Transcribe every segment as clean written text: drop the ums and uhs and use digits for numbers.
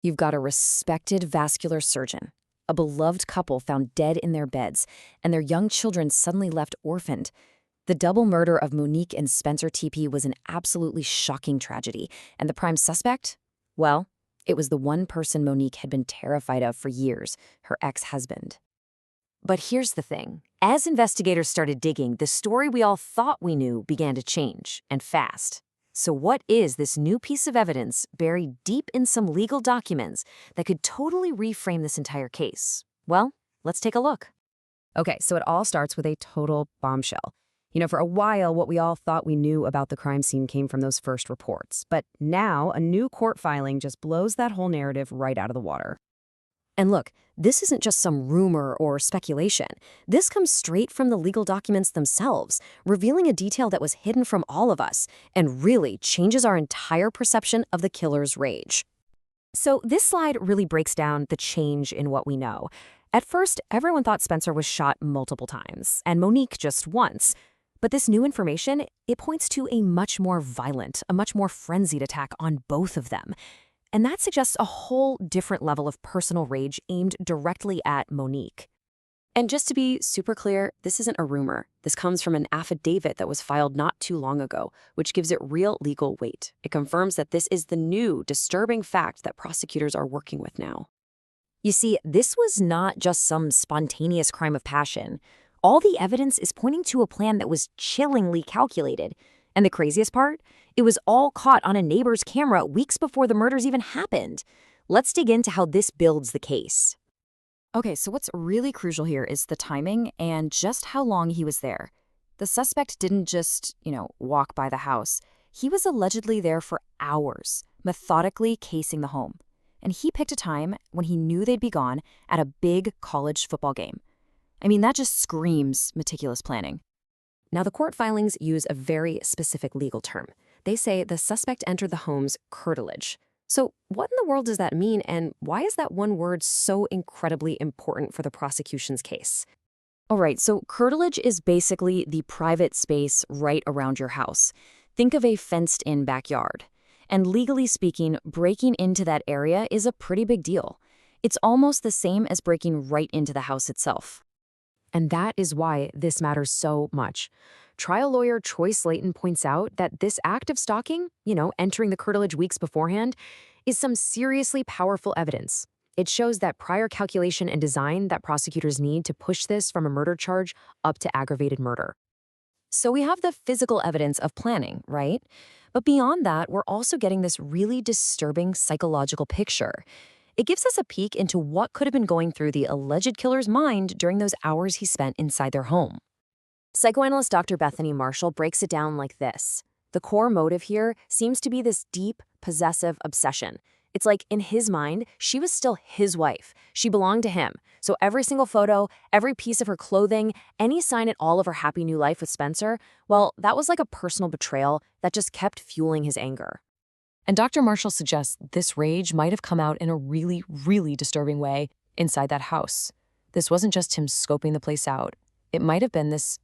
You've got a respected vascular surgeon, a beloved couple found dead in their beds, and their young children suddenly left orphaned. The double murder of Monique and Spencer Tepe was an absolutely shocking tragedy, and the prime suspect? Well, it was the one person Monique had been terrified of for years, her ex-husband. But here's the thing. As investigators started digging, the story we all thought we knew began to change, and fast. So what is this new piece of evidence buried deep in some legal documents that could totally reframe this entire case? Well, let's take a look. Okay, so it all starts with a total bombshell. For a while, what we all thought we knew about the crime scene came from those first reports. But now, a new court filing just blows that whole narrative right out of the water. And look, this isn't just some rumor or speculation. This comes straight from the legal documents themselves, revealing a detail that was hidden from all of us and really changes our entire perception of the killer's rage. So this slide really breaks down the change in what we know. At first, everyone thought Spencer was shot multiple times, and Monique just once. But this new information, it points to a much more violent, a much more frenzied attack on both of them. And that suggests a whole different level of personal rage aimed directly at Monique. And just to be super clear, this isn't a rumor. This comes from an affidavit that was filed not too long ago, which gives it real legal weight. It confirms that this is the new, disturbing fact that prosecutors are working with now. You see, this was not just some spontaneous crime of passion. All the evidence is pointing to a plan that was chillingly calculated. And the craziest part? It was all caught on a neighbor's camera weeks before the murders even happened. Let's dig into how this builds the case. Okay, so what's really crucial here is the timing and just how long he was there. The suspect didn't just, walk by the house. He was allegedly there for hours, methodically casing the home. And he picked a time when he knew they'd be gone at a big college football game. That just screams meticulous planning. Now, the court filings use a very specific legal term. They say the suspect entered the home's curtilage. So what in the world does that mean, and why is that one word so incredibly important for the prosecution's case? All right, so curtilage is basically the private space right around your house. Think of a fenced-in backyard. And legally speaking, breaking into that area is a pretty big deal. It's almost the same as breaking right into the house itself. And that is why this matters so much. Trial lawyer Troy Slayton points out that this act of stalking, entering the curtilage weeks beforehand, is some seriously powerful evidence. It shows that prior calculation and design that prosecutors need to push this from a murder charge up to aggravated murder. So we have the physical evidence of planning, right? But beyond that, we're also getting this really disturbing psychological picture. It gives us a peek into what could have been going through the alleged killer's mind during those hours he spent inside their home. Psychoanalyst Dr. Bethany Marshall breaks it down like this. The core motive here seems to be this deep, possessive obsession. It's like, in his mind, she was still his wife. She belonged to him. So every single photo, every piece of her clothing, any sign at all of her happy new life with Spencer, well, that was like a personal betrayal that just kept fueling his anger. And Dr. Marshall suggests this rage might have come out in a really, really disturbing way inside that house. This wasn't just him scoping the place out. It might have been this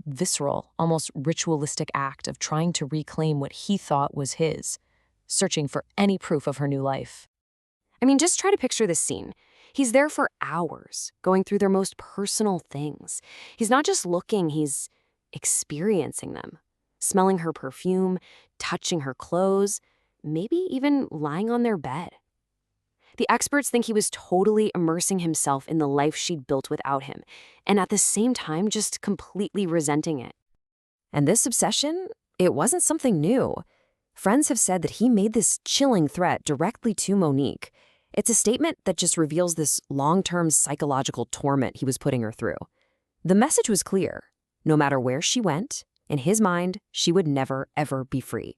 visceral, almost ritualistic act of trying to reclaim what he thought was his, searching for any proof of her new life. Just try to picture this scene. He's there for hours, going through their most personal things. He's not just looking, he's experiencing them. Smelling her perfume, touching her clothes, maybe even lying on their bed. The experts think he was totally immersing himself in the life she'd built without him, and at the same time just completely resenting it. And this obsession, it wasn't something new. Friends have said that he made this chilling threat directly to Monique. It's a statement that just reveals this long-term psychological torment he was putting her through. The message was clear. No matter where she went, in his mind, she would never, ever be free.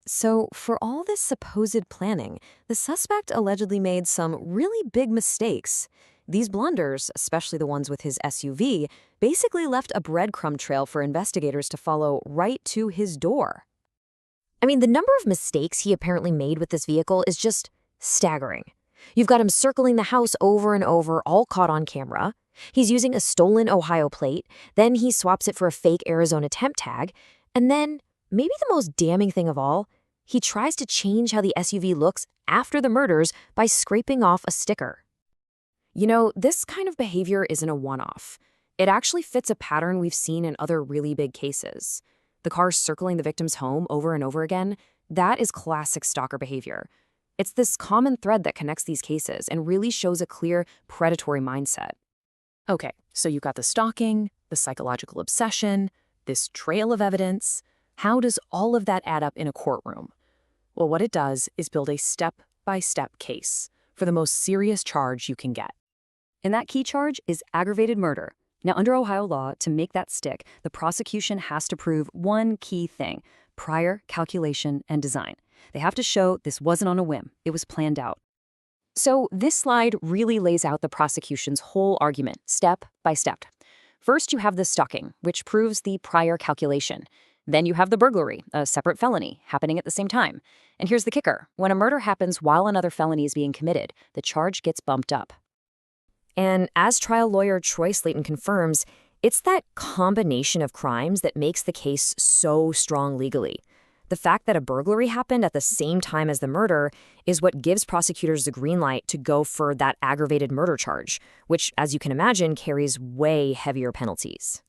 So, for all this supposed planning, the suspect allegedly made some really big mistakes. These blunders, especially the ones with his SUV, basically left a breadcrumb trail for investigators to follow right to his door. The number of mistakes he apparently made with this vehicle is just staggering. You've got him circling the house over and over, all caught on camera. He's using a stolen Ohio plate, then he swaps it for a fake Arizona temp tag, and then, maybe the most damning thing of all, He tries to change how the SUV looks after the murders by scraping off a sticker. You know, this kind of behavior isn't a one-off. It actually fits a pattern we've seen in other really big cases. The cars circling the victim's home over and over again, that is classic stalker behavior. It's this common thread that connects these cases and really shows a clear predatory mindset. Okay, so you've got the stalking, the psychological obsession, this trail of evidence. How does all of that add up in a courtroom? Well, what it does is build a step-by-step case for the most serious charge you can get. And that key charge is aggravated murder. Now, under Ohio law, to make that stick, the prosecution has to prove one key thing: prior calculation and design. They have to show this wasn't on a whim, it was planned out. So this slide really lays out the prosecution's whole argument, step by step. First, you have the stalking, which proves the prior calculation. Then you have the burglary, a separate felony, happening at the same time. And here's the kicker: when a murder happens while another felony is being committed, the charge gets bumped up. And as trial lawyer Troy Slayton confirms, it's that combination of crimes that makes the case so strong legally. The fact that a burglary happened at the same time as the murder is what gives prosecutors the green light to go for that aggravated murder charge, which, as you can imagine, carries way heavier penalties.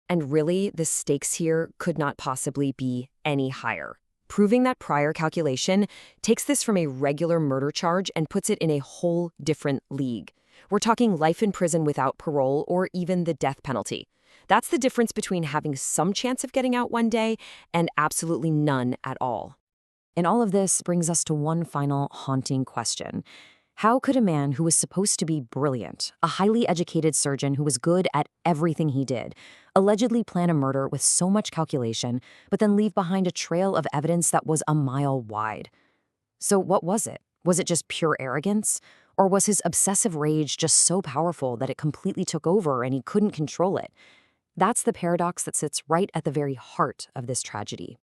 And really, the stakes here could not possibly be any higher. Proving that prior calculation takes this from a regular murder charge and puts it in a whole different league. We're talking life in prison without parole or even the death penalty. That's the difference between having some chance of getting out one day and absolutely none at all. And all of this brings us to one final haunting question. How could a man who was supposed to be brilliant, a highly educated surgeon who was good at everything he did, allegedly plan a murder with so much calculation, but then leave behind a trail of evidence that was a mile wide? So what was it? Was it just pure arrogance? Or was his obsessive rage just so powerful that it completely took over and he couldn't control it? That's the paradox that sits right at the very heart of this tragedy.